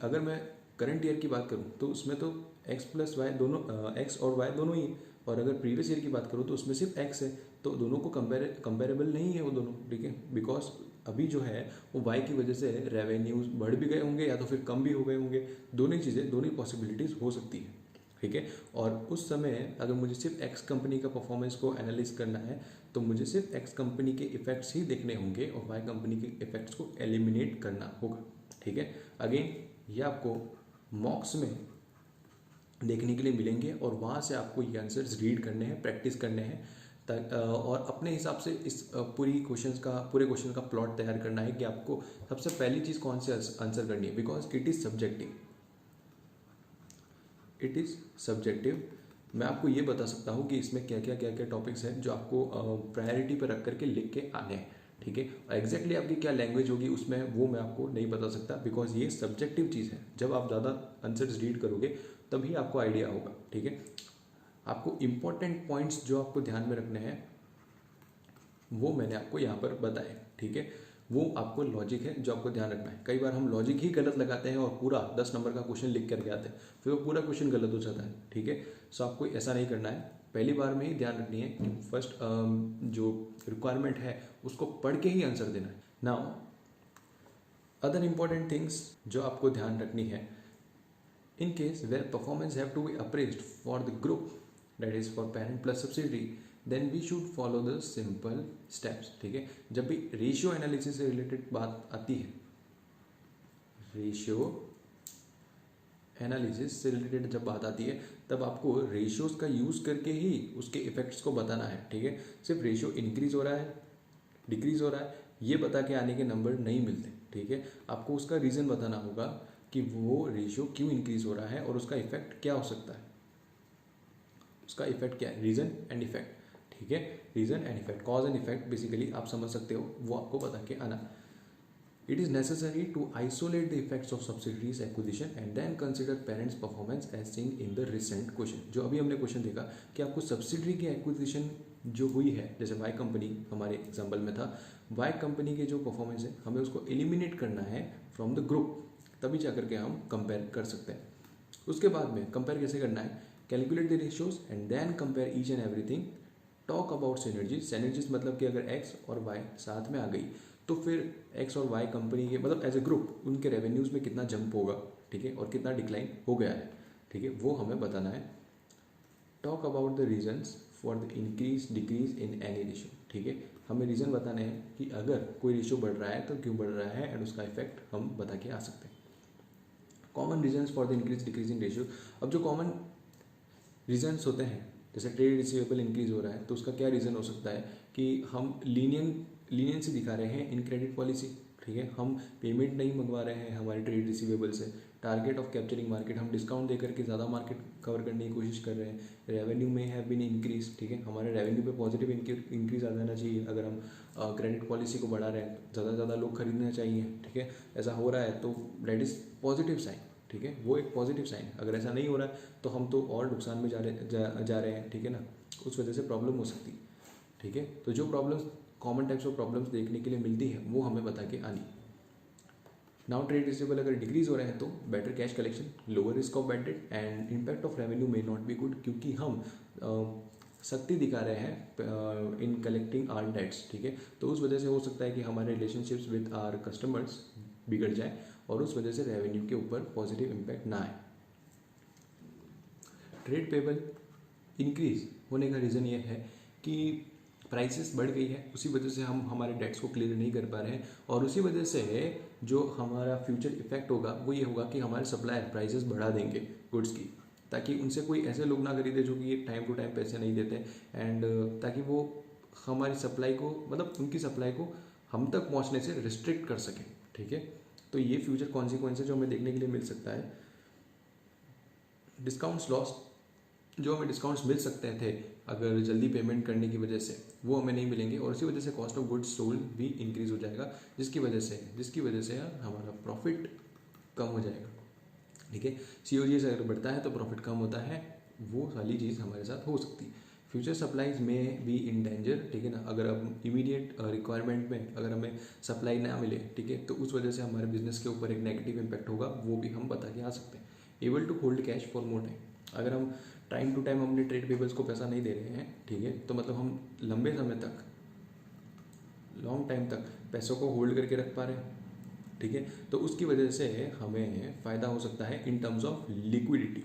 अगर मैं करंट ईयर की बात करूं तो उसमें तो एक्स प्लस वाई दोनों, एक्स और वाई दोनों ही, और अगर प्रीवियस ईयर की बात करूं तो उसमें सिर्फ एक्स है, तो दोनों को कंपेरेबल नहीं है वो दोनों। ठीक है, बिकॉज अभी जो है वो वाई की वजह से रेवेन्यूज बढ़ भी गए होंगे या तो फिर कम भी हो गए होंगे, दोनों ही चीज़ें, दोनों ही पॉसिबिलिटीज़ हो सकती है। ठीक है, और उस समय अगर मुझे सिर्फ एक्स कंपनी का परफॉर्मेंस को एनालाइज करना है तो मुझे सिर्फ एक्स कंपनी के इफेक्ट्स ही देखने होंगे और वाई कंपनी के इफेक्ट्स को एलिमिनेट करना होगा। ठीक है, अगेन ये आपको मॉक्स में देखने के लिए मिलेंगे और वहाँ से आपको ये आंसर्स रीड करने हैं, प्रैक्टिस करने हैं, और अपने हिसाब से इस पूरे क्वेश्चन का प्लॉट तैयार करना है कि आपको सबसे पहली चीज़ कौन से आंसर करनी है, बिकॉज इट इज़ सब्जेक्टिव। मैं आपको ये बता सकता हूँ कि इसमें क्या क्या टॉपिक्स हैं जो आपको प्रायोरिटी पर रख करके लिख के आने हैं। ठीक है, एग्जैक्टली आपकी क्या लैंग्वेज होगी उसमें वो मैं आपको नहीं बता सकता, बिकॉज ये सब्जेक्टिव चीज़ है। जब आप ज़्यादा आंसर्स रीड करोगे तभी आपको आइडिया होगा। ठीक है, आपको इम्पोर्टेंट पॉइंट्स जो आपको ध्यान में रखने हैं वो मैंने आपको यहाँ पर बताए। ठीक है, वो आपको लॉजिक है जो आपको ध्यान रखना है। कई बार हम लॉजिक ही गलत लगाते हैं और पूरा 10 नंबर का क्वेश्चन लिख करके आते हैं, फिर वो पूरा क्वेश्चन गलत हो जाता है। ठीक है, सो आपको ऐसा नहीं करना है, पहली बार में ही ध्यान रखनी है कि फर्स्ट जो रिक्वायरमेंट है उसको पढ़ के ही आंसर देना है। नाउ अदर इम्पॉर्टेंट थिंग्स जो आपको ध्यान रखनी है, in case where performance have to be appraised for the group, that is for parent plus subsidiary, then we should follow the simple steps। ठीक है, जब भी रेशियो एनालिसिस से रिलेटेड बात आती है, रेशियो एनालिसिस से रिलेटेड जब बात आती है तब आपको रेशियोज का यूज़ करके ही उसके इफेक्ट्स को बताना है। ठीक है, सिर्फ रेशियो इंक्रीज हो रहा है डिक्रीज हो रहा है ये बता के आने के नंबर नहीं मिलते। ठीक है, आपको उसका रीज़न बताना होगा कि वो रेशियो क्यों इंक्रीज हो रहा है और उसका इफेक्ट क्या हो सकता है। उसका इफेक्ट क्या है, रीज़न एंड इफेक्ट। ठीक है, reason and effect, cause and effect basically आप समझ सकते हो, वो आपको बता के आना। It is necessary to isolate the effects of subsidiaries acquisition and then consider parent's performance as seen in the recent question. जो अभी हमने क्वेश्चन देखा कि आपको सब्सिडरी की एक्विजिशन जो हुई है, जैसे वाई कंपनी हमारे एग्जाम्पल में था, वाई कंपनी के जो परफॉर्मेंस है हमें उसको एलिमिनेट करना है फ्रॉम द ग्रुप, तभी जाकर के हम कंपेयर कर सकते हैं। उसके बाद में कंपेयर कैसे करना है, calculate the ratios and then compare each and everything, talk about synergies. Synergies मतलब कि अगर एक्स और वाई साथ में आ गई तो फिर एक्स और वाई कंपनी के मतलब एज ए ग्रुप उनके रेवेन्यूज़ में कितना जंप होगा। ठीक है, और कितना डिक्लाइन हो गया है। ठीक है, वो हमें बताना है। Talk about the reasons for the increase decrease in any ratio. ठीक है, हमें रीज़न बताने हैं कि अगर कोई रेशियो बढ़ रहा है तो क्यों बढ़ रहा है एंड उसका इफेक्ट हम बता के आ सकते हैं। Common reasons for the increase decrease in ratio. अब जो कॉमन रीजन्स होते हैं, जैसे ट्रेड रिसीवेबल इंक्रीज हो रहा है तो उसका क्या रीज़न हो सकता है कि हम लीनियंसी दिखा रहे हैं इन क्रेडिट पॉलिसी। ठीक है, हम पेमेंट नहीं मंगवा रहे हैं हमारे ट्रेड रिसीवेबल से। टारगेट ऑफ कैप्चरिंग मार्केट, हम डिस्काउंट देकर के ज़्यादा मार्केट कवर करने की कोशिश कर रहे हैं। रेवेन्यू में हैव बीन इंक्रीज। ठीक है, हमारे रेवेन्यू पे पॉजिटिव इंक्रीज आ जाना चाहिए। अगर हम क्रेडिट पॉलिसी को बढ़ा रहे हैं, ज़्यादा से ज़्यादा लोग खरीदना चाहिए। ठीक है, ऐसा हो रहा है तो दैट इज़ पॉजिटिव साइन। ठीक है, वो एक पॉजिटिव साइन है। अगर ऐसा नहीं हो रहा है तो हम तो और नुकसान में जा रहे हैं। ठीक है ना, उस वजह से प्रॉब्लम हो सकती है। ठीक है, तो जो problems, common types of problems देखने के लिए मिलती है वो हमें बता के आनी। नाउ ट्रेड रिसीवेबल अगर डिक्रीज हो रहे हैं तो better cash collection, lower risk of bad debt and impact of revenue may not be good, क्योंकि हम सख्ती दिखा रहे हैं इन कलेक्टिंग आर डेट्स। ठीक है, तो उस वजह से हो सकता है कि हमारे रिलेशनशिप्स विद आर कस्टमर्स बिगड़ जाए और उस वजह से रेवेन्यू के ऊपर पॉजिटिव इम्पैक्ट ना आए। ट्रेड पेबल इंक्रीज होने का रीज़न ये है कि प्राइसेस बढ़ गई है, उसी वजह से हम हमारे डेट्स को क्लियर नहीं कर पा रहे हैं और उसी वजह से जो हमारा फ्यूचर इफेक्ट होगा वो ये होगा कि हमारे सप्लायर प्राइसेस बढ़ा देंगे गुड्स की, ताकि उनसे कोई ऐसे लोग ना खरीदे जो कि टाइम टू टाइम पैसे नहीं देते एंड ताकि वो हमारी सप्लाई को, मतलब उनकी सप्लाई को हम तक पहुंचने से रिस्ट्रिक्ट कर सकें। ठीक है, तो ये फ्यूचर कॉन्सिक्वेंसेज जो हमें देखने के लिए मिल सकता है। डिस्काउंट्स लॉस, जो हमें डिस्काउंट्स मिल सकते थे अगर जल्दी पेमेंट करने की वजह से, वो हमें नहीं मिलेंगे और इसी वजह से कॉस्ट ऑफ गुड्स सोल्ड भी इंक्रीज हो जाएगा, जिसकी वजह से हमारा प्रॉफिट कम हो जाएगा। ठीक है, COGS अगर बढ़ता है तो प्रॉफिट कम होता है, वो वाली चीज़ हमारे साथ हो सकती है। फ्यूचर सप्लाईज में बी इन डेंजर, ठीक है ना, अगर अब इमीडिएट रिक्वायरमेंट में अगर हमें सप्लाई ना मिले, ठीक है, तो उस वजह से हमारे बिजनेस के ऊपर एक नेगेटिव इम्पैक्ट होगा, वो भी हम बता के आ सकते हैं। Able to hold cash for more time, अगर हम टाइम टू टाइम अपने ट्रेड पेबल्स को पैसा नहीं दे रहे हैं, ठीक है, तो मतलब हम लंबे समय तक, लॉन्ग टाइम तक पैसों को होल्ड करके रख पा रहे हैं, ठीक है, तो उसकी वजह से हमें फ़ायदा हो सकता है इन टर्म्स ऑफ लिक्विडिटी।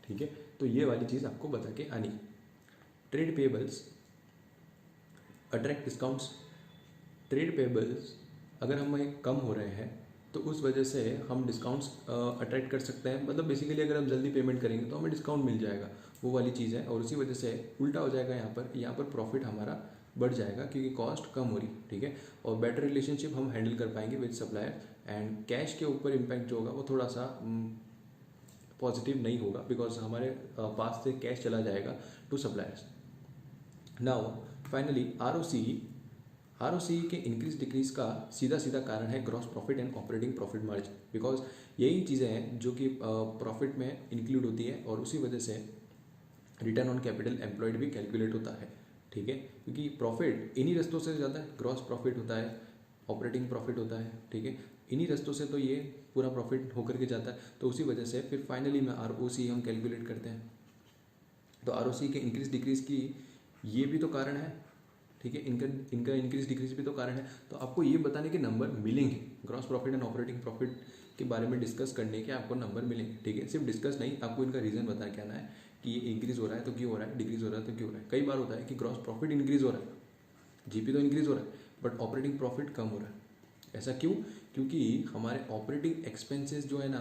ठीक है, तो ये वाली चीज़ आपको बता के आनी। Trade payables attract discounts, trade payables अगर हमें कम हो रहे हैं तो उस वजह से हम डिस्काउंट्स अट्रैक्ट कर सकते हैं, मतलब बेसिकली अगर हम जल्दी पेमेंट करेंगे तो हमें डिस्काउंट मिल जाएगा, वो वाली चीज़ है, और उसी वजह से उल्टा हो जाएगा, यहाँ पर प्रॉफिट हमारा बढ़ जाएगा क्योंकि कॉस्ट कम हो रही, ठीक है, और बेटर रिलेशनशिप हम हैंडल कर पाएंगे विद सप्लायर, एंड कैश के ऊपर इम्पैक्ट जो होगा वो थोड़ा सा पॉजिटिव नहीं होगा, बिकॉज हमारे पास से कैश चला जाएगा to suppliers. Now finally ROCE के इंक्रीज डिक्रीज का सीधा कारण है gross profit and operating profit margin, because यही चीज़ें हैं जो कि प्रॉफिट में इंक्लूड होती है, और उसी वजह से रिटर्न ऑन कैपिटल एम्प्लॉयड भी कैलकुलेट होता है। ठीक है, क्योंकि प्रॉफिट इन्हीं रस्तों से ज़्यादा है, ग्रॉस प्रॉफिट होता है, ऑपरेटिंग प्रॉफिट होता है, ठीक है, इन्हीं रस्तों से तो ये पूरा प्रॉफिट होकर के जाता है, तो उसी वजह से फिर फाइनली में ROCE हम कैलकुलेट करते हैं। तो ROCE के इंक्रीज डिक्रीज की ये भी तो कारण है, ठीक है, इनका इंक्रीज डिक्रीज भी तो कारण है, तो आपको ये बताने के नंबर मिलेंगे, gross profit and operating profit के बारे में डिस्कस करने के आपको नंबर मिलेंगे, ठीक है, सिर्फ डिस्कस नहीं, आपको इनका रीज़न बता के आना है कि ये इंक्रीज हो रहा है तो क्यों हो रहा है, डिक्रीज हो रहा है तो क्यों हो रहा है। कई बार होता है कि ग्रॉस प्रॉफिट इंक्रीज हो रहा है, GP तो इंक्रीज हो रहा है, बट ऑपरेटिंग प्रॉफिट कम हो रहा है। ऐसा क्यों? क्योंकि हमारे ऑपरेटिंग एक्सपेंसेस जो है ना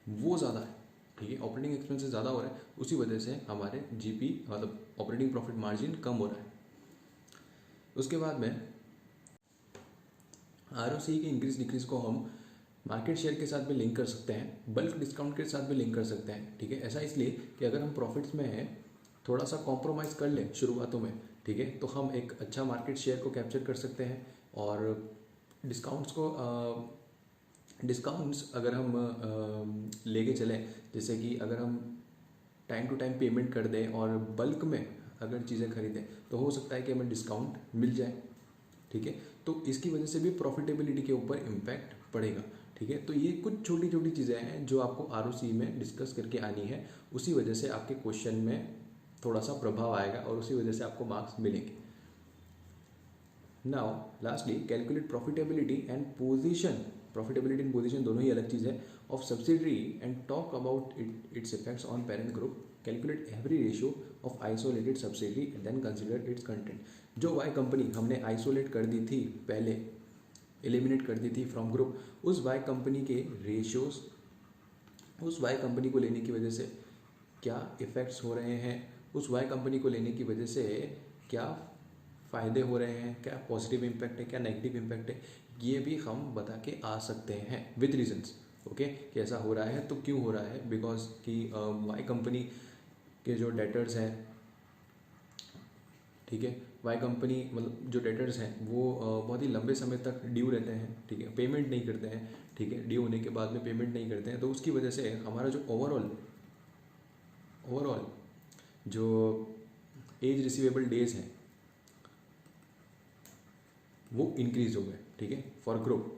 वो ज़्यादा है, ठीक है, ऑपरेटिंग एक्सपेंसेस ज़्यादा हो रहा है, उसी वजह से हमारे GP मतलब ऑपरेटिंग प्रॉफिट मार्जिन कम हो रहा है। उसके बाद में ROCE के इंक्रीज डिक्रीज को हम मार्केट शेयर के साथ भी लिंक कर सकते हैं, बल्क डिस्काउंट के साथ भी लिंक कर सकते हैं, ठीक है। ऐसा इसलिए कि अगर हम प्रॉफिट्स में थोड़ा सा कॉम्प्रोमाइज़ कर लें शुरुआतों में, ठीक है, तो हम एक अच्छा मार्केट शेयर को कैप्चर कर सकते हैं, और डिस्काउंट्स अगर हम लेके चलें, जैसे कि अगर हम टाइम टू टाइम पेमेंट कर दें और बल्क में अगर चीज़ें खरीदें तो हो सकता है कि हमें डिस्काउंट मिल जाए, ठीक है, तो इसकी वजह से भी प्रॉफिटेबिलिटी के ऊपर इम्पैक्ट पड़ेगा, ठीक है। तो ये कुछ छोटी छोटी चीज़ें हैं जो आपको ROCE में डिस्कस करके आनी है, उसी वजह से आपके क्वेश्चन में थोड़ा सा प्रभाव आएगा और उसी वजह से आपको मार्क्स मिलेंगे। Now lastly calculate profitability and position दोनों ही अलग चीज़ है of subsidiary and talk about its effects on parent group. Calculate every ratio of isolated subsidiary and then consider its content. जो वाई कंपनी हमने आइसोलेट कर दी थी पहले, एलिमिनेट कर दी थी फ्रॉम ग्रुप, उस वाई कंपनी के रेशियोज, उस वाई कंपनी को लेने की वजह से क्या इफ़ेक्ट्स हो रहे हैं, उस वाई कंपनी को लेने की वजह से क्या फ़ायदे हो रहे हैं, क्या पॉजिटिव इम्पैक्ट है, क्या नेगेटिव इम्पैक्ट है, ये भी हम बता के आ सकते हैं विद रीजंस, ओके, कि ऐसा हो रहा है तो क्यों हो रहा है, बिकॉज कि वाई कंपनी के जो डेटर्स हैं, ठीक है, वाई कंपनी मतलब जो डेटर्स हैं वो बहुत ही लंबे समय तक ड्यू रहते हैं, ठीक है, पेमेंट नहीं करते हैं, ठीक है, ड्यू होने के बाद में पेमेंट नहीं करते हैं, तो उसकी वजह से हमारा जो ओवरऑल जो एज रिसीवेबल डेज हैं वो इंक्रीज हो गए, ठीक है, फॉर ग्रुप,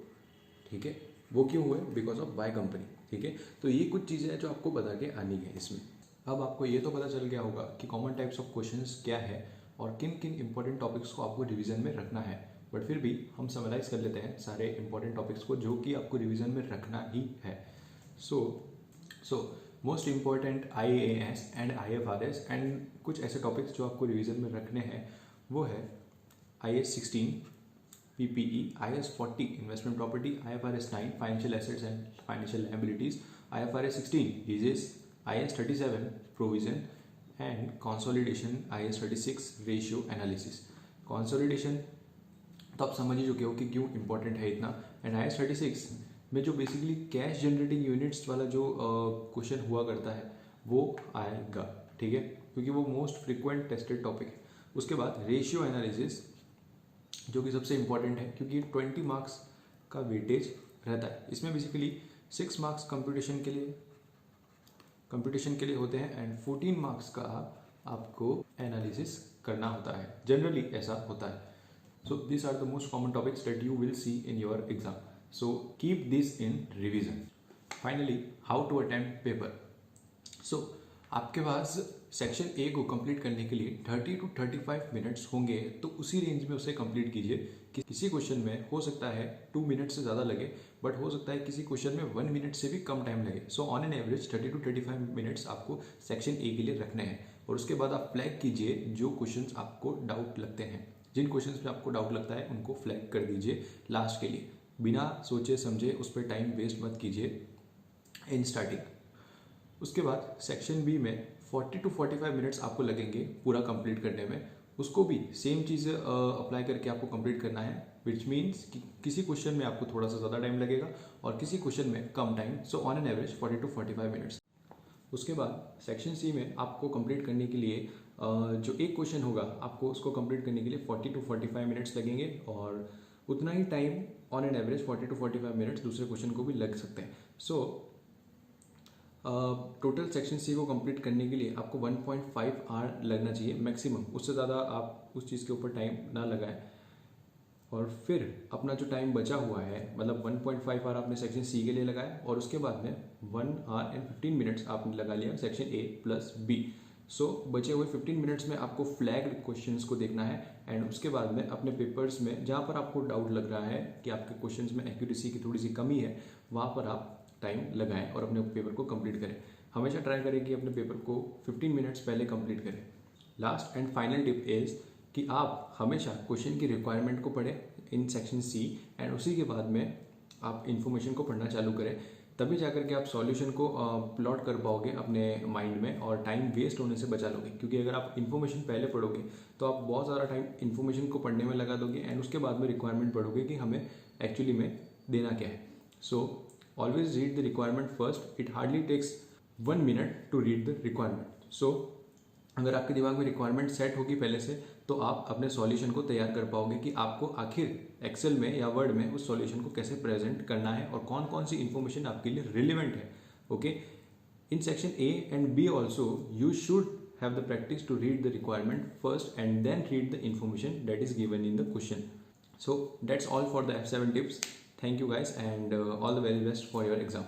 ठीक है, वो क्यों हुए, बिकॉज ऑफ वाई कंपनी, ठीक है। तो ये कुछ चीज़ें हैं जो आपको बता के आनी है इसमें। अब आपको ये तो पता चल गया होगा कि कॉमन टाइप्स ऑफ क्वेश्चंस क्या है और किन किन इंपॉर्टेंट टॉपिक्स को आपको रिवीजन में रखना है, बट फिर भी हम समराइज कर लेते हैं सारे इंपॉर्टेंट टॉपिक्स को जो कि आपको रिवीजन में रखना ही है। So most important IAS and IFRS and कुछ ऐसे टॉपिक्स जो आपको रिवीजन में रखने हैं वो है IAS 16 PPE, IAS 40 investment property, IFRS 9 financial assets and financial liabilities, IFRS 16 लीजेस, IAS 37 provision and consolidation, IAS 36 ratio analysis. Consolidation तो आप समझ ही चुके हो कि क्यों इंपॉर्टेंट है इतना, एंड IAS 36 में जो बेसिकली कैश जनरेटिंग यूनिट्स वाला जो क्वेश्चन हुआ करता है वो आएगा, ठीक है, क्योंकि वो मोस्ट फ्रिक्वेंट टेस्टेड टॉपिक है। उसके बाद रेशियो एनालिसिस, जो कि सबसे इंपॉर्टेंट है क्योंकि 20 मार्क्स का वेटेज रहता है। इसमें बेसिकली 6 मार्क्स कंप्यूटेशन के लिए होते हैं एंड 14 मार्क्स का आपको एनालिसिस करना होता है, जनरली ऐसा होता है। So this are the most common topics that you will see in your exam, so keep this in revision. Finally, how to attempt paper. So आपके पास सेक्शन ए को कंप्लीट करने के लिए 30 to 35 मिनट्स होंगे, तो उसी रेंज में उसे कंप्लीट कीजिए। किसी क्वेश्चन में हो सकता है 2 मिनट से ज़्यादा लगे, बट हो सकता है किसी क्वेश्चन में 1 मिनट से भी कम टाइम लगे। सो on an average 30 to 35 minutes आपको सेक्शन ए के लिए रखने हैं। और उसके बाद आप फ्लैग कीजिए जो क्वेश्चंस आपको डाउट लगते हैं। जिन क्वेश्चंस में आपको डाउट लगता है उनको फ्लैग कर दीजिए लास्ट के लिए। बिना सोचे समझे उस पर टाइम वेस्ट मत कीजिए इन स्टार्टिंग। उसके बाद सेक्शन बी में 40 to 45 मिनट्स आपको लगेंगे पूरा कंप्लीट करने में। उसको भी सेम चीज़ अप्लाई करके आपको कंप्लीट करना है, विच मीन्स कि किसी क्वेश्चन में आपको थोड़ा सा ज़्यादा टाइम लगेगा और किसी क्वेश्चन में कम time. So on an average 40 to 45 minutes. उसके बाद सेक्शन सी में आपको कंप्लीट करने के लिए जो एक क्वेश्चन होगा आपको उसको कंप्लीट करने के लिए 40 to 45 मिनट्स लगेंगे, और उतना ही time on an average 40 to 45 minutes दूसरे क्वेश्चन को भी लग सकते हैं। सो टोटल सेक्शन सी को कंप्लीट करने के लिए आपको 1.5 आवर लगना चाहिए मैक्सिमम। उससे ज़्यादा आप उस चीज़ के ऊपर टाइम ना लगाएं। और फिर अपना जो टाइम बचा हुआ है, मतलब 1.5 आवर आपने सेक्शन सी के लिए लगाया, और उसके बाद में 1 आवर एंड 15 मिनट्स आपने लगा लिया सेक्शन ए प्लस बी। सो बचे हुए 15 मिनट्स में आपको फ्लैग्ड क्वेश्चंस को देखना है, एंड उसके बाद में अपने पेपर्स में जहाँ पर आपको डाउट लग रहा है कि आपके क्वेश्चंस में एक्यूरेसी की थोड़ी सी कमी है, वहाँ पर आप टाइम लगाएं और अपने पेपर को कंप्लीट करें। हमेशा ट्राई करें कि अपने पेपर को 15 मिनट्स पहले कंप्लीट करें। Last and final tip is कि आप हमेशा क्वेश्चन की रिक्वायरमेंट को पढ़ें इन सेक्शन सी, एंड उसी के बाद में आप इन्फॉर्मेशन को पढ़ना चालू करें। तभी जाकर के आप सॉल्यूशन को प्लॉट कर पाओगे अपने माइंड में, और टाइम वेस्ट होने से बचा लोगे। क्योंकि अगर आप इन्फॉर्मेशन पहले पढ़ोगे तो आप बहुत ज़्यादा टाइम इन्फॉर्मेशन को पढ़ने में लगा दोगे, एंड उसके बाद में रिक्वायरमेंट पढ़ोगे कि हमें एक्चुअली में देना क्या है। सो always read the requirement first. It hardly takes 1 minute to read the requirement. So अगर आपके दिमाग में रिक्वायरमेंट सेट होगी पहले से, तो आप अपने सॉल्यूशन को तैयार कर पाओगे कि आपको आखिर एक्सेल में या वर्ड में उस सॉल्यूशन को कैसे प्रेजेंट करना है और कौन कौन सी इन्फॉर्मेशन आपके लिए रिलेवेंट है। Okay, in section A and B also you should have the practice to read the requirement first and then read the information that is given in the question. So that's all for the F7 tips. Thank you guys, and all the very best for your exam.